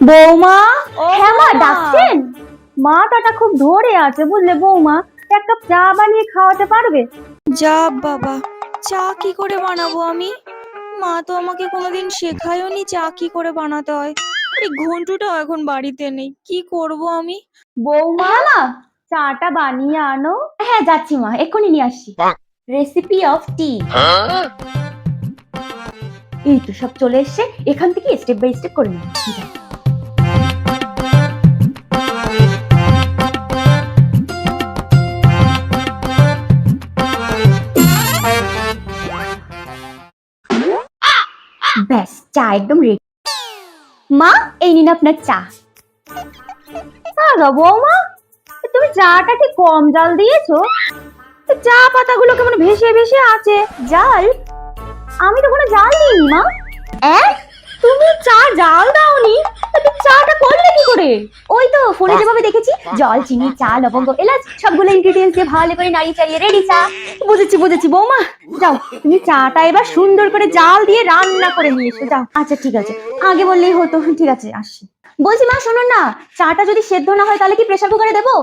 বৌমা। ও হ্যাঁ মা, বৌমা। ডাকছেন? মাথাটা খুব ধরে আছে বুঝলে বৌমা, এক কাপ চা বানিয়ে খাওয়াতে পারবে? যা বাবা, চা কি করে বানাবো আমি? মা তো আমাকে কোনোদিন শেখায়ওনি চা কি করে বানাতে হয়। এই ঘন্টুটাও এখন বাড়িতে নেই, কি করব আমি? বৌমা, না চাটা বানিয়ে আনো। হ্যাঁ যাচ্ছি মা, এক্ষুনি নিয়ে আসছি। রেসিপি অফ টি। এই তো সব চলে এসছে, এখান থেকে স্টেপ বাই স্টেপ করে নিই। ব্যাস, চা একদম রেডি। মা, এই নিন আপনার চা। গো বৌমা, তুমি চাটা কি কম জাল দিয়েছো? চা পাতাগুলো কেমন ভেসে ভেসে আছে। জাল? আমি তো কোনো জাল দিইনি মা। তুমি চা জাল দাওনি? তুমি চাটা করলে কি করে? ওই তো ফোনে যেভাবে দেখেছি, জল, চিনি, চা, লবঙ্গ, এলাচ সবগুলো ইনগ্রেডিয়েন্টস দিয়ে ভালো করে নাড়িয়ে চাড়িয়ে রেডি চা। বুঝেছি বুঝেছি বৌমা, যাও তুমি চাটা এবার সুন্দর করে জাল দিয়ে রান্না করে নিয়ে এসো যাও। আচ্ছা ঠিক আছে, আগে বললেই হতো। ঠিক আছে আসছি। বলছি মা শুনুন না, চাটা যদি সেদ্ধ না হয় তাহলে কি প্রেসার কুকারে দেবো?